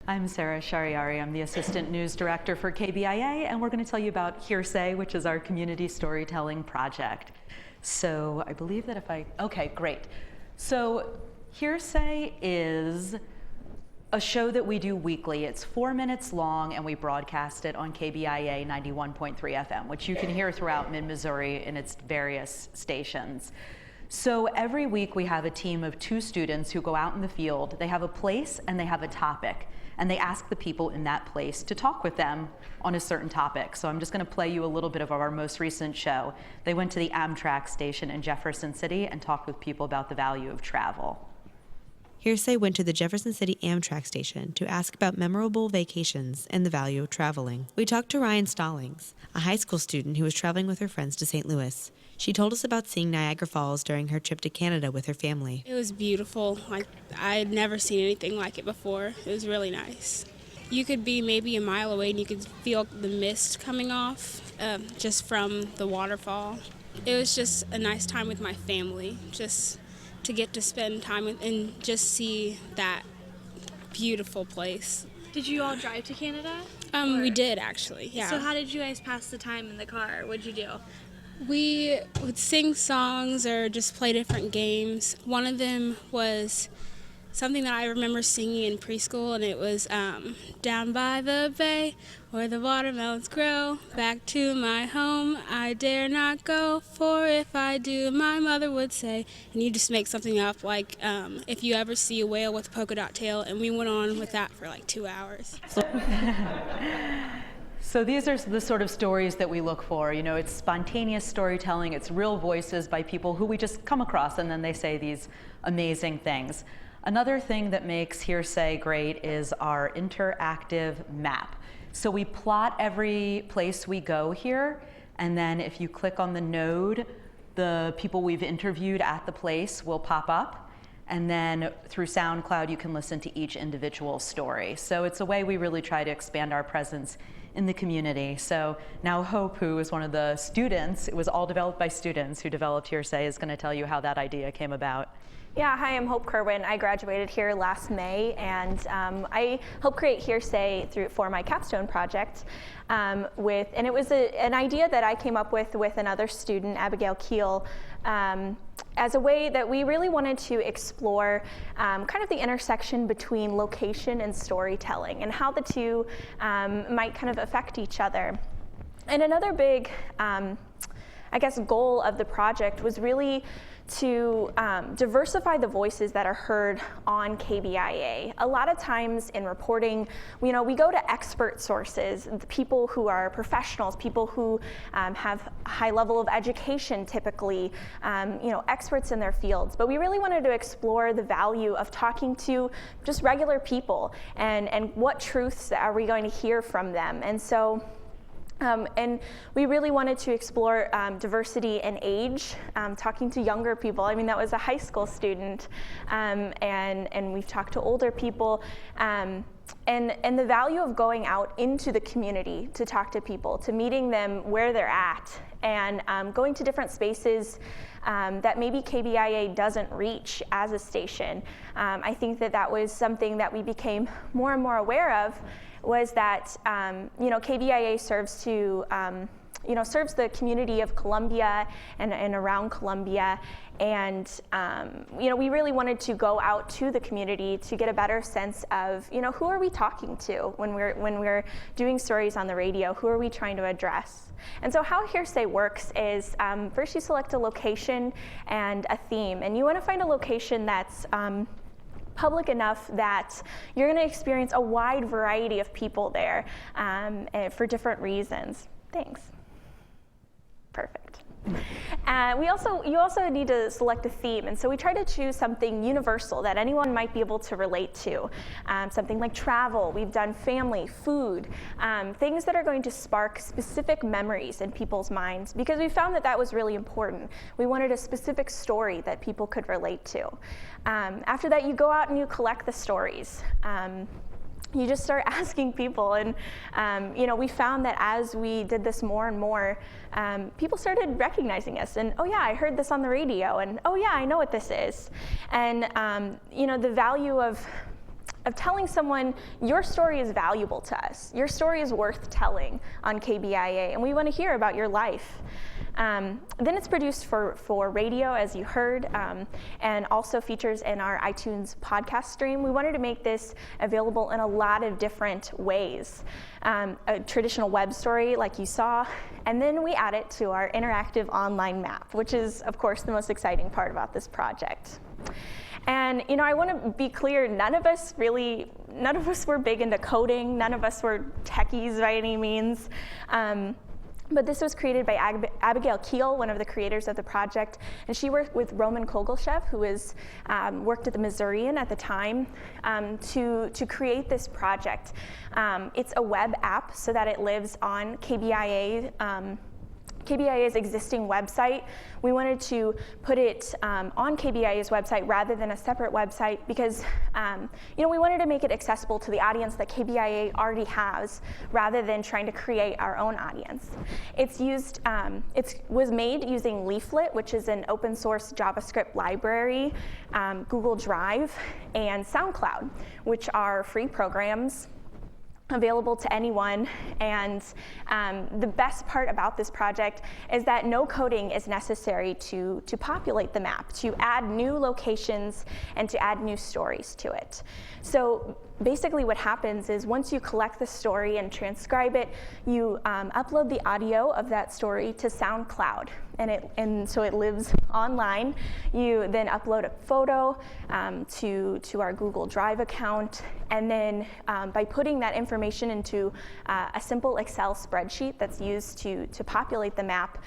I'm Sara Shahriari. I'm the Assistant News Director for KBIA, and we're going to tell you about Hearsay, which is our community storytelling project. So I believe that okay, great. So Hearsay is a show that we do weekly. It's 4 minutes long, and we broadcast it on KBIA 91.3 FM, which you can hear throughout mid-Missouri in its various stations. So every week we have a team of 2 students who go out in the field. They have a place and they have a topic, and they ask the people in that place to talk with them on a certain topic. So I'm just going to play you a little bit of our most recent show. They went to the Amtrak station in Jefferson City and talked with people about the value of travel. Hearsay went to the Jefferson City Amtrak station to ask about memorable vacations and the value of traveling. We talked to Ryan Stallings, a high school student who was traveling with her friends to St. Louis. She told us about seeing Niagara Falls during her trip to Canada with her family. It was beautiful. I had never seen anything like it before. It was really nice. You could be maybe a mile away and you could feel the mist coming off just from the waterfall. It was just a nice time with my family, just to get to spend time with and just see that beautiful place. Did you all drive to Canada? We did, actually, yeah. So how did you guys pass the time in the car? What'd you do? We would sing songs or just play different games. One of them was something that I remember singing in preschool, and it was down by the bay where the watermelons grow, back to my home I dare not go, for if I do my mother would say. And you just make something up like if you ever see a whale with a polka dot tail, and we went on with that for like 2 hours. So these are the sort of stories that we look for. You know, it's spontaneous storytelling, it's real voices by people who we just come across, and then they say these amazing things. Another thing that makes Hearsay great is our interactive map. So we plot every place we go here, and then if you click on the node, the people we've interviewed at the place will pop up, and then through SoundCloud you can listen to each individual story. So it's a way we really try to expand our presence in the community. So now Hope, who is one of the students, it was all developed by students who developed Hearsay, is going to tell you how that idea came about. Yeah, hi, I'm Hope Kirwan. I graduated here last May, and I helped create Hearsay for my capstone project. And it was an idea that I came up with another student, Abigail Keel, as a way that we really wanted to explore kind of the intersection between location and storytelling and how the two might kind of affect each other. And another big, I guess, goal of the project was really to diversify the voices that are heard on KBIA. A lot of times in reporting, we go to expert sources, people who are professionals, people who have a high level of education typically, experts in their fields. But we really wanted to explore the value of talking to just regular people and what truths are we going to hear from them. And so and we really wanted to explore diversity in age, talking to younger people. I mean, that was a high school student, and we've talked to older people, and the value of going out into the community to talk to people, to meeting them where they're at, and going to different spaces that maybe KBIA doesn't reach as a station. I think that was something that we became more and more aware of, was that KBIA serves serves the community of Columbia and around Columbia, and we really wanted to go out to the community to get a better sense of who are we talking to when we're doing stories on the radio, who are we trying to address. And so how Hearsay works is first you select a location and a theme, and you want to find a location that's public enough that you're going to experience a wide variety of people there for different reasons. Thanks. Perfect. You also need to select a theme, and so we try to choose something universal that anyone might be able to relate to. Something like travel, we've done family, food, things that are going to spark specific memories in people's minds, because we found that was really important. We wanted a specific story that people could relate to. After that, you go out and you collect the stories. You just start asking people, and we found that as we did this more and more, people started recognizing us, and oh yeah, I heard this on the radio, and oh yeah, I know what this is. And the value of of telling someone your story is valuable to us. Your story is worth telling on KBIA, and we want to hear about your life. Then it's produced for radio, as you heard, and also features in our iTunes podcast stream. We wanted to make this available in a lot of different ways. A traditional web story, like you saw, and then we add it to our interactive online map, which is, of course, the most exciting part about this project. And I want to be clear, none of us were big into coding, none of us were techies by any means. But this was created by Abigail Keel, one of the creators of the project, and she worked with Roman Kogelshev, who worked at the Missourian at the time, to create this project. It's a web app so that it lives on KBIA's existing website. We wanted to put it on KBIA's website rather than a separate website because we wanted to make it accessible to the audience that KBIA already has rather than trying to create our own audience. It was made using Leaflet, which is an open source JavaScript library, Google Drive, and SoundCloud, which are free programs available to anyone. And the best part about this project is that no coding is necessary to populate the map, to add new locations and to add new stories to it. So basically what happens is once you collect the story and transcribe it, you upload the audio of that story to SoundCloud, and so it lives online. You then upload a photo to our Google Drive account, and then by putting that information into a simple Excel spreadsheet that's used to populate the map,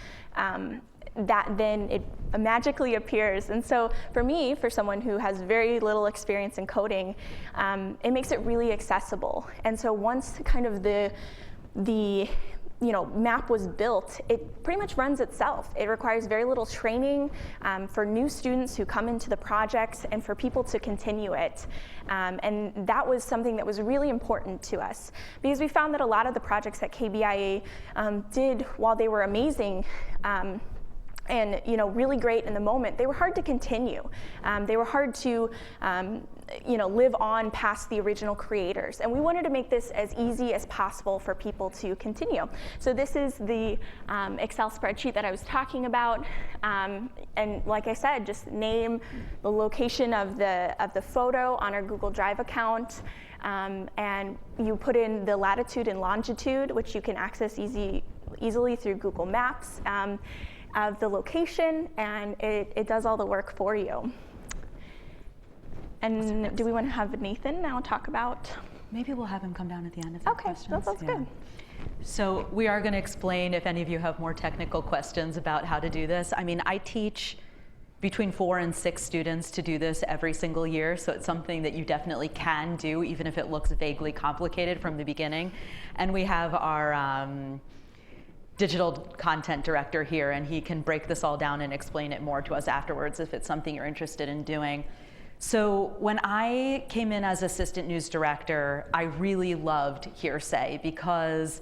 that then it magically appears. And so for me, for someone who has very little experience in coding, it makes it really accessible. And so once kind of the map was built, it pretty much runs itself. It requires very little training for new students who come into the projects and for people to continue it. And that was something that was really important to us because we found that a lot of the projects that KBIA did, while they were amazing, and really great in the moment, they were hard to continue. They were hard to live on past the original creators. And we wanted to make this as easy as possible for people to continue. So this is the Excel spreadsheet that I was talking about. And like I said, just name the location of the photo on our Google Drive account. And you put in the latitude and longitude, which you can access easily through Google Maps. Of the location, and it does all the work for you. And do we want to have Nathan now talk about? Maybe we'll have him come down at the end of the questions. Okay, that's good. So we are going to explain if any of you have more technical questions about how to do this. I mean, I teach between 4 and 6 students to do this every single year, so it's something that you definitely can do, even if it looks vaguely complicated from the beginning. And we have our digital content director here, and he can break this all down and explain it more to us afterwards if it's something you're interested in doing. So when I came in as assistant news director, I really loved Hearsay because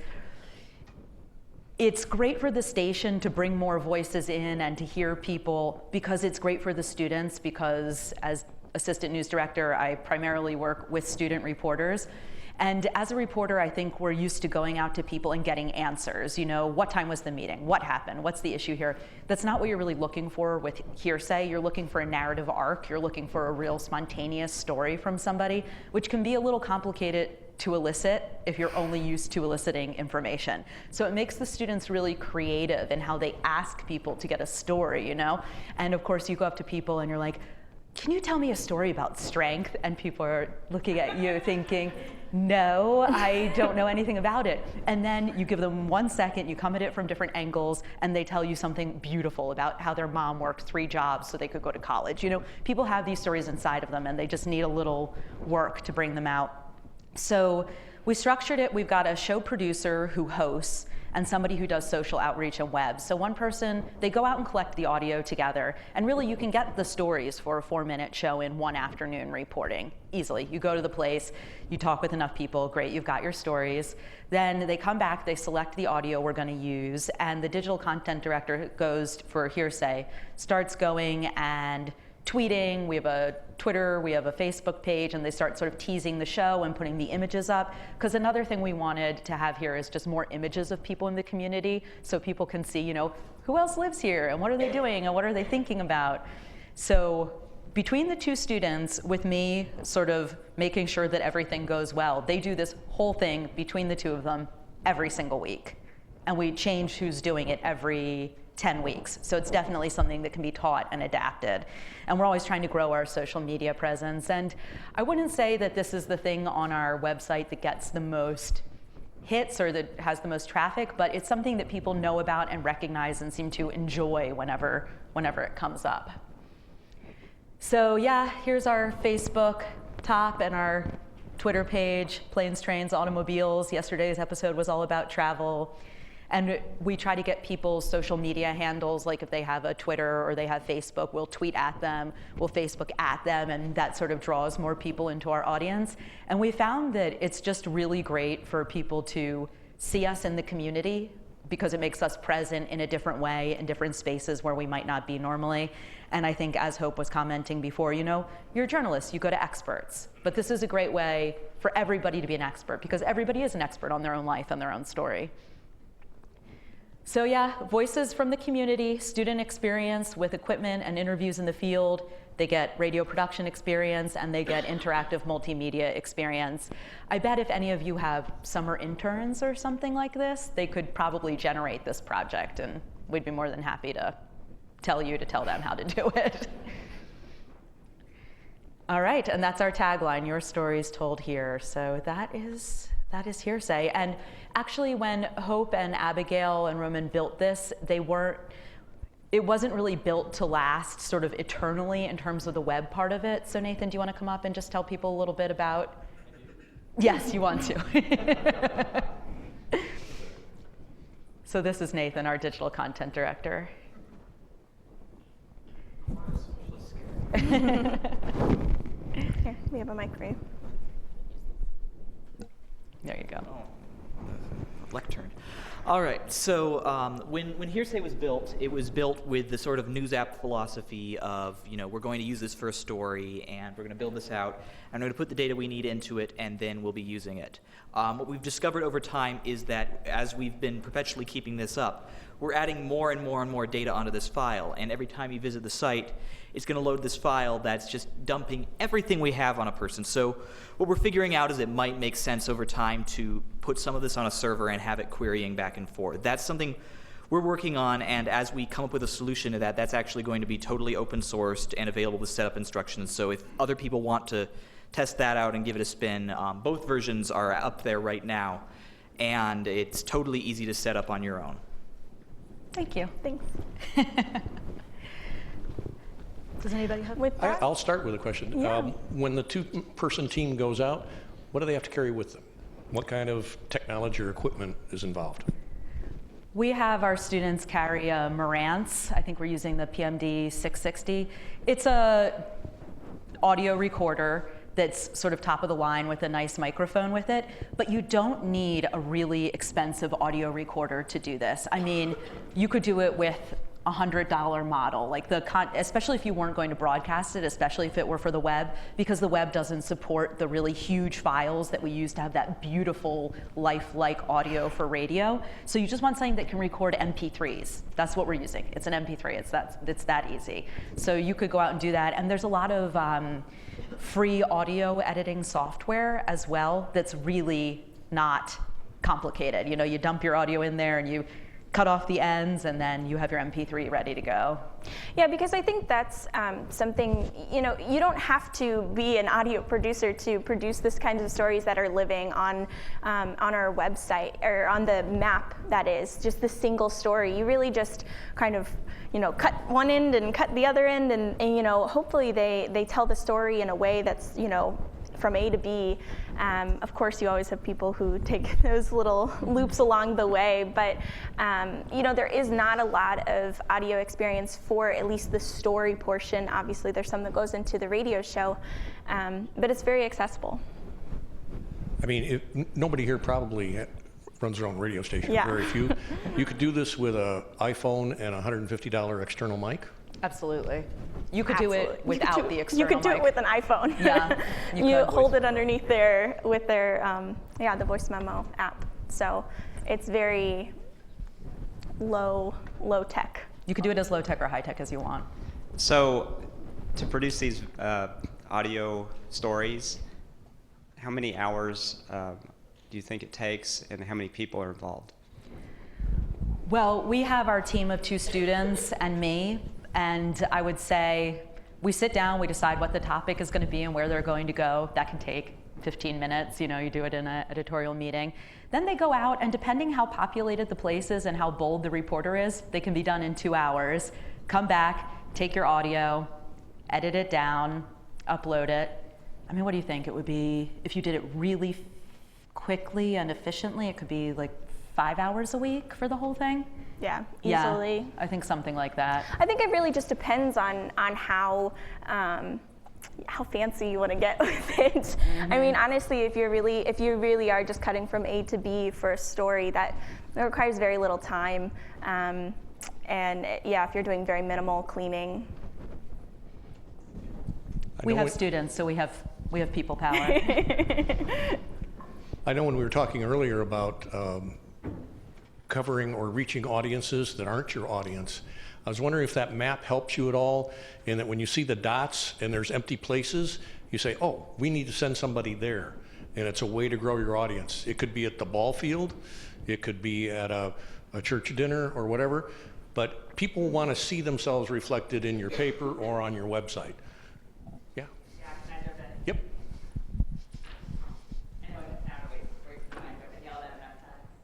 it's great for the station to bring more voices in and to hear people, because it's great for the students, because as assistant news director, I primarily work with student reporters. And as a reporter, I think we're used to going out to people and getting answers. What time was the meeting? What happened? What's the issue here? That's not what you're really looking for with Hearsay. You're looking for a narrative arc. You're looking for a real spontaneous story from somebody, which can be a little complicated to elicit if you're only used to eliciting information. So it makes the students really creative in how they ask people to get a story, And of course, you go up to people and you're like, can you tell me a story about strength? And people are looking at you thinking, no, I don't know anything about it. And then you give them 1 second, you come at it from different angles, and they tell you something beautiful about how their mom worked 3 jobs so they could go to college. People have these stories inside of them, and they just need a little work to bring them out. So we structured it. We've got a show producer who hosts and somebody who does social outreach and web. So one person, they go out and collect the audio together, and really you can get the stories for a 4-minute show in one afternoon reporting easily. You go to the place, you talk with enough people, great, you've got your stories. Then they come back, they select the audio we're gonna use, and the digital content director goes for Hearsay, starts going and tweeting, we have a Twitter, we have a Facebook page, and they start sort of teasing the show and putting the images up. Because another thing we wanted to have here is just more images of people in the community so people can see, who else lives here and what are they doing and what are they thinking about. So between the two students, with me sort of making sure that everything goes well, they do this whole thing between the two of them every single week. And we change who's doing it every 10 weeks. So it's definitely something that can be taught and adapted. And we're always trying to grow our social media presence. And I wouldn't say that this is the thing on our website that gets the most hits or that has the most traffic, but it's something that people know about and recognize and seem to enjoy whenever it comes up. So yeah, here's our Facebook top and our Twitter page, Planes, Trains, Automobiles. Yesterday's episode was all about travel. And we try to get people's social media handles, like if they have a Twitter or they have Facebook, we'll tweet at them, we'll Facebook at them, and that sort of draws more people into our audience. And we found that it's just really great for people to see us in the community because it makes us present in a different way in different spaces where we might not be normally. And I think, as Hope was commenting before, you're a journalist, you go to experts. But this is a great way for everybody to be an expert because everybody is an expert on their own life and their own story. So yeah, voices from the community, student experience with equipment and interviews in the field. They get radio production experience and they get interactive multimedia experience. I bet if any of you have summer interns or something like this, they could probably generate this project and we'd be more than happy to tell them how to do it. All right, and that's our tagline, your stories told here. So that is Hearsay. And actually, when Hope and Abigail and Roman built this, it wasn't really built to last sort of eternally in terms of the web part of it. So Nathan, do you want to come up and just tell people a little bit about? Yes, you want to. So this is Nathan, our digital content director. Here, we have a mic for you. There you go. Lectern. All right, so when Hearsay was built, it was built with the sort of news app philosophy of, we're going to use this for a story, and we're going to build this out, and we're going to put the data we need into it, and then we'll be using it. What we've discovered over time is that as we've been perpetually keeping this up, we're adding more and more and more data onto this file, and every time you visit the site, it's going to load this file that's just dumping everything we have on a person. So what we're figuring out is it might make sense over time to put some of this on a server and have it querying back and forth. That's something we're working on, and as we come up with a solution to that, that's actually going to be totally open sourced and available with setup instructions. So if other people want to test that out and give it a spin, both versions are up there right now, and it's totally easy to set up on your own. Thank you. Thanks. Does anybody have? I'll start with a question. Yeah. When the two-person team goes out, what do they have to carry with them? What kind of technology or equipment is involved? We have our students carry a Marantz. I think we're using the PMD 660. It's a audio recorder that's sort of top of the line with a nice microphone with it, but you don't need a really expensive audio recorder to do this. I mean, you could do it with a $100 model, like especially if you weren't going to broadcast it, especially if it were for the web, because the web doesn't support the really huge files that we use to have that beautiful lifelike audio for radio. So you just want something that can record MP3s. That's what we're using. It's an MP3. It's that easy. So you could go out and do that. And there's a lot of free audio editing software as well that's really not complicated. You dump your audio in there and you cut off the ends, and then you have your MP3 ready to go. Yeah, because I think that's something, you don't have to be an audio producer to produce this kinds of stories that are living on our website, or on the map, that is, just the single story. You really just kind of, cut one end and cut the other end, and hopefully they tell the story in a way that's, from A to B. Of course, you always have people who take those little loops along the way, but there is not a lot of audio experience for at least the story portion. Obviously, there's some that goes into the radio show, but it's very accessible. I mean, nobody here probably runs their own radio station. Yeah. Very few. You could do this with an iPhone and a $150 external mic. Absolutely. You could do it Absolutely. without the external You could do mic. it with an iPhone. Yeah, you could. hold it underneath their the voice memo app. So it's very low tech. You could do it as low tech or high tech as you want. So, to produce these audio stories, how many hours do you think it takes, and how many people are involved? Well, we have our team of 2 students and me, and I would say we sit down, we decide what the topic is going to be and where they're going to go. That can take 15 minutes, you do it in an editorial meeting. Then they go out, and depending how populated the place is and how bold the reporter is, they can be done in 2 hours. Come back, take your audio, edit it down, upload it. I mean, what do you think? It would be, if you did it really quickly and efficiently, it could be like 5 hours a week for the whole thing? Yeah, easily. Yeah, I think something like that. I think it really just depends on how fancy you want to get with it. Mm-hmm. I mean, honestly, if you really are just cutting from A to B for a story, that requires very little time. And if you're doing very minimal cleaning. We have students, so we have people power. I know when we were talking earlier about covering or reaching audiences that aren't your audience, I was wondering if that map helps you at all, in that when you see the dots and there's empty places, you say, oh, we need to send somebody there. And it's a way to grow your audience. It could be at the ball field, it could be at a church dinner or whatever, but people want to see themselves reflected in your paper or on your website. Yeah? Yeah, can I jump in? Yep. I know I have an hour wait before I get yelled at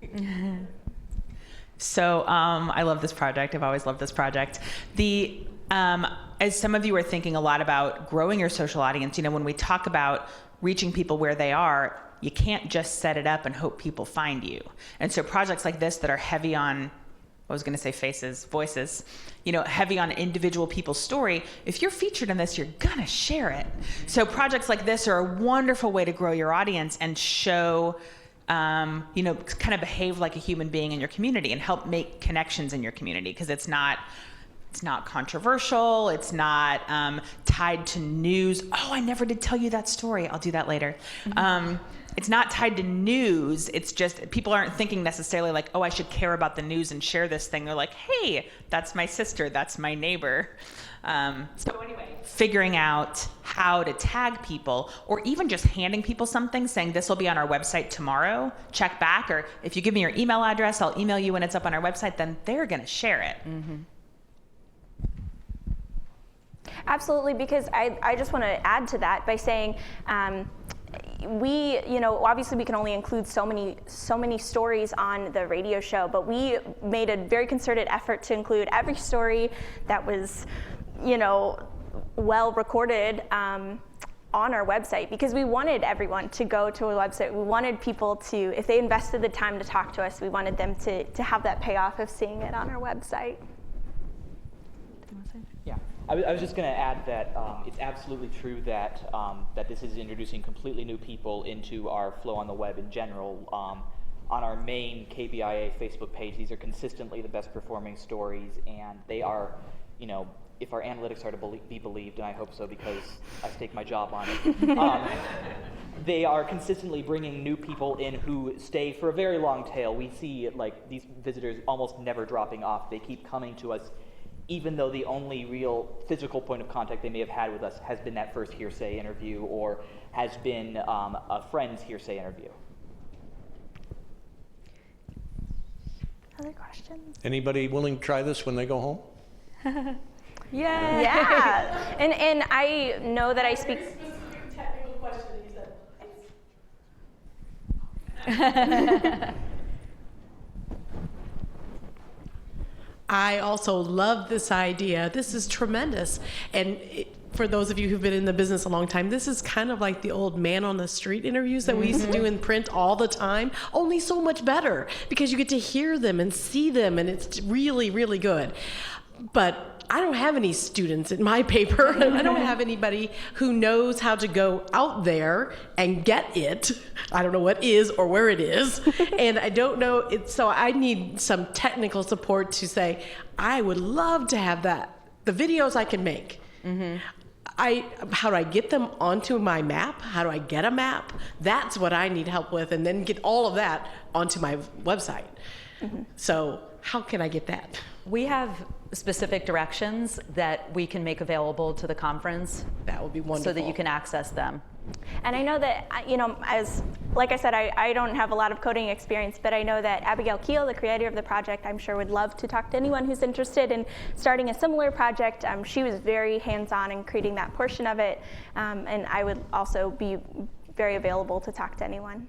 enough time. So I love this project. I've always loved this project. As some of you are thinking a lot about growing your social audience, when we talk about reaching people where they are, you can't just set it up and hope people find you. And so projects like this that are heavy on, I was going to say faces, voices, heavy on individual people's story, if you're featured in this, you're going to share it. So projects like this are a wonderful way to grow your audience and show kind of behave like a human being in your community and help make connections in your community, because it's not controversial. It's not tied to news. Oh, I never did tell you that story. I'll do that later. It's not tied to news. It's just people aren't thinking necessarily like, oh, I should care about the news and share this thing. They're like, hey, that's my sister. That's my neighbor. So anyway, figuring out how to tag people, or even just handing people something saying this will be on our website tomorrow, check back, or if you give me your email address, I'll email you when it's up on our website, then they're going to share it. Mm-hmm. Absolutely, because I just want to add to that by saying we, obviously we can only include so many stories on the radio show, but we made a very concerted effort to include every story that was, well recorded on our website, because we wanted everyone to go to a website. We wanted people to, if they invested the time to talk to us, we wanted them to have that payoff of seeing it on our website. Yeah, I was just going to add that it's absolutely true that that this is introducing completely new people into our flow on the web in general. On our main KBIA Facebook page, these are consistently the best performing stories, and they are, if our analytics are to be believed, and I hope so because I stake my job on it, they are consistently bringing new people in who stay for a very long tail. We see these visitors almost never dropping off. They keep coming to us, even though the only real physical point of contact they may have had with us has been that first hearsay interview, or has been a friend's hearsay interview. Other questions? Anybody willing to try this when they go home? Yeah. And I know that I speak. Specific technical question you said. I also love this idea. This is tremendous. And for those of you who've been in the business a long time, this is kind of like the old man on the street interviews that we used to do in print all the time, only so much better, because you get to hear them and see them, and it's really, really good. But I don't have any students in my paper, and I don't have anybody who knows how to go out there and get it. I don't know what is or where it is, and I don't know it. So I need some technical support to say, I would love to have that. The videos I can make, How do I get them onto my map? How do I get a map? That's what I need help with, and then get all of that onto my website. So how can I get that? We have specific directions that we can make available to the conference. That would be wonderful. So that you can access them. And I know that, like I said, I don't have a lot of coding experience, but I know that Abigail Keel, the creator of the project, I'm sure would love to talk to anyone who's interested in starting a similar project. She was very hands-on in creating that portion of it, and I would also be very available to talk to anyone.